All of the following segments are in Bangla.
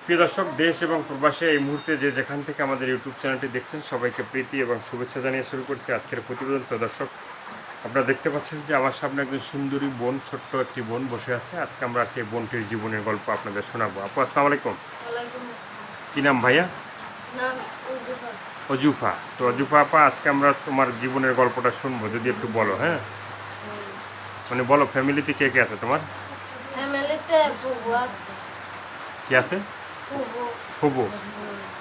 প্রিয় দর্শক, দেশ এবং প্রবাসে এই মুহূর্তে যে যেখান থেকে আমাদের ইউটিউব চ্যানেলটি দেখছেন সবাইকে প্রীতি এবং শুভেচ্ছা জানিয়ে শুরু করছি আজকের প্রতিবেদন। তো দর্শক, আপনারা দেখতে পাচ্ছেন যে আমার সামনে একজন সুন্দরী বোন, ছোট্ট একটি বোন বসে আছে। আজকে আমরা সেই বোনটির জীবনের গল্প আপনাদের শোনাবো। আপু, আসসালামু আলাইকুম। কি নাম ভাইয়া? অজুফা। তো অজুফা আপা, আজকে আমরা তোমার জীবনের গল্পটা শুনবো, যদি একটু বলো। হ্যাঁ, মানে বলো, ফ্যামিলিতে কে কে আছে তোমার? ফ্যামিলিতে ফুবু আছে। কি আছে? ফুবু। ফুবু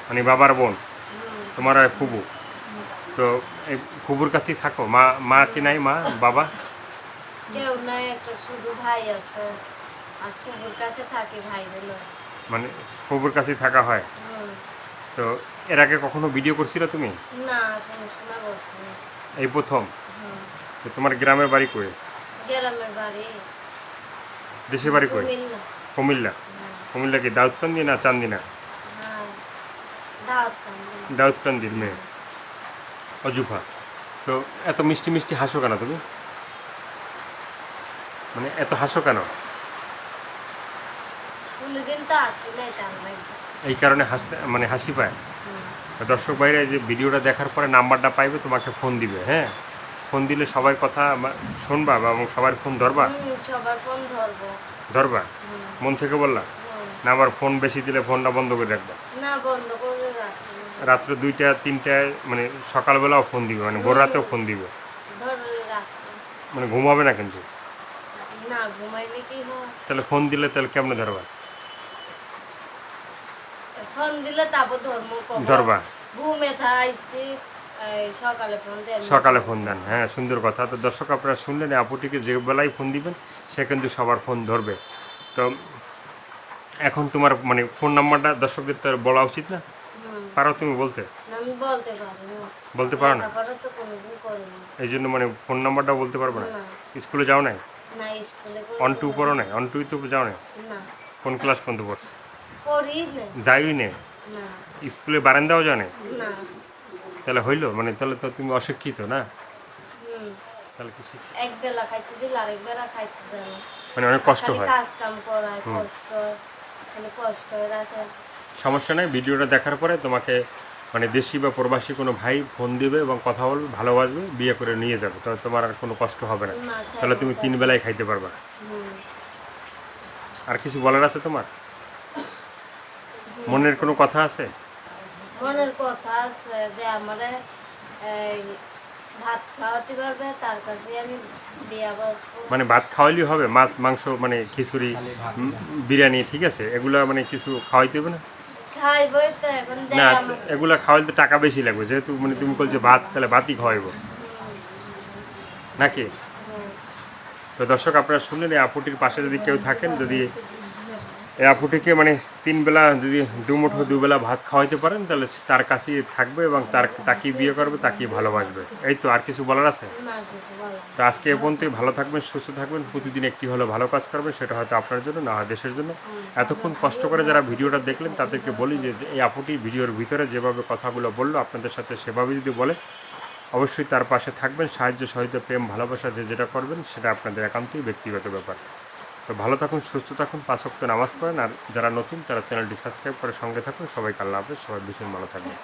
মানে বাবার বোন, হুম, তোমার আর ফুবু। তো এই ফুবুর কাছেই থাকো? মা কি নাই, মা বাবা? কেউ নাই, একটা শুধু ভাই আছে। আর ফুবুর কাছে থাকি ভাই বলে। মানে ফুবুর কাছেই থাকা হয়। তো এর আগে কখনো ভিডিও করছিলে তুমি? না, কোনো সময় বসি না। এই প্রথম? হুম, তো তোমার গ্রামের বাড়ি কই? গ্রামের বাড়ি দেশের বাড়ি কই? কুমিল্লা। কুমিল্লা। কুমিল্লা কি দাউদকান্দি না চান্দিনা? হ্যাঁ, দাওয়াতকান্দি। দাউদকান্দির মেয়ে অজুফা। তো এত মিষ্টি মিষ্টি হাসো কেন তুমি? মানে এত হাসো কেন? কোনোদিন তো আসি নাই তার মধ্যে। এই কারণে হাসতে মানে হাসি পায়। দর্শক বাইরে যে ভিডিওটা দেখার পরে নাম্বারটা পাইবে, তোমাকে ফোন দিবে। হ্যাঁ, ফোন দিলে সবার কথা শুনবা বা এবং সবার ফোন ধরবা? সবার ফোন ধরবো। ধরবা? হুম, মন থেকে বললা হুম। না? আবার ফোন বেশি দিলে ফোনটা বন্ধ করে রাখবা? না, বন্ধ করে রাখি। রাত্রে 2টা 3টায় মানে সকালবেলাও ফোন দিবে, মানে ভোর রাতেও ফোন দিবে? ধরে রাখি। মানে ঘুম হবে না কিন্তু? না, ঘুমাইলে কি হয়? তাহলে ফোন দিলে তাহলে কেমনে ধরবা? ফোন দিলে তারপর ধর্ম ধরবা? ঘুমে থাইছি। সকালে ফোন দেন। সকালে ফোন দেন। হ্যাঁ, সুন্দর কথা। তো দর্শক, আপনারা শুনলেন, এই আপুটিকে যে বেলায় ফোন দিবেন সে কিন্তু সবার ফোন ধরবে। তো এখন তোমার মানে ফোন নাম্বারটা দর্শকদের তো আর বলা উচিত না? পারো তুমি বলতে? আমি বলতে পারি না। বলতে পারো না? লেখাপড়া তো কোনোদিন করিনি। এই জন্য মানে ফোন নাম্বারটা বলতে পারবো না? না। স্কুলে যাও নাই? না, স্কুলে অন টু পড়ো নাই? অন টুই তো যাও নাই? না, কোন ক্লাস পর্যন্ত পড়ছো? করি না। যাইই নে? না, স্কুলে বারান্দাও যাও নাই? না। তাহলে হইলো? মানে তাহলে তো তুমি অশিক্ষিত না? হুম। তাহলে কি এক বেলা খাইতে দিলে আরেক বেলা খাইতে দেয় না। মানে অনেক কষ্ট খালি হয়? কাজ কাম করায় কষ্ট, খালি কষ্ট হয়ে রাখে। সমস্যা নাই, ভিডিওটা দেখার পরে তোমাকে মানে দেশি বা প্রবাসী কোনো ভাই ফোন দিবে এবং কথা বলবে, ভালোবাসবে, বিয়ে করে নিয়ে যাবে। তাহলে তোমার আর কোনো কষ্ট হবে না। না, তাহলে তুমি 3 বেলায় খাইতে পারবা। হুম। আর কিছু বলার আছে তোমার? মনের কোনো কথা আছে? মনের কথা আছে যে আমারে এই ভাত খাওয়াতে পারবে, তার কাছে আমি বিয়া বসবো। মানে ভাত খাওয়াইলেই হবে? মাছ মাংস মানে খিচুড়ি, বিরিয়ানি, ঠিক আছে, এগুলো মানে কিছু খাওয়াইতে হবে না? খাইবই তো এখন না, দেয় আমার। এগুলা খাওয়াইতে টাকা বেশি লাগবে, যেহেতু মানে তুমি বলছো ভাত, তাহলে ভাতই খাওয়াইবো নাকি? তো দর্শক, আপনারা শুনলেন, এই আপুটির পাশে যদি কেউ থাকেন, যদি এই আপুটিকে মানে 3 বেলা যদি দুমুঠো 2 বেলা ভাত খাওয়াইতে পারেন, তাহলে তার কাছেই থাকবে এবং তাকেই বিয়ে করবে, তাকেই ভালোবাসবে। এই তো, আর কিছু বলার আছে? না, কিছু বলো। তো আজকে এ পর্যন্তই। ভালো থাকবেন, সুস্থ থাকবেন, প্রতিদিন একটি হলো ভালো কাজ করবেন, সেটা হয়তো আপনার জন্য, না হয় দেশের জন্য। এতক্ষণ কষ্ট করে যারা ভিডিওটা দেখলেন তাদেরকে বলি যে এই আপুটি ভিডিওর ভিতরে যেভাবে কথাগুলো বললো আপনাদের সাথে, সেভাবে যদি বলে অবশ্যই তার পাশে থাকবেন। সাহায্য, সহযোগিতা, প্রেম, ভালোবাসা যেটা করবেন সেটা আপনাদের একান্তই ব্যক্তিগত ব্যাপার। তো ভালো থাকুন, সুস্থ থাকুন, 5 ওয়াক্ত নামাজ পড়েন। আর যারা নতুন তারা চ্যানেলটি সাবস্ক্রাইব করে সঙ্গে থাকুন। সবাইকে আল্লাহ হাফেজ, সবাই ভীষণ ভালো থাকবেন।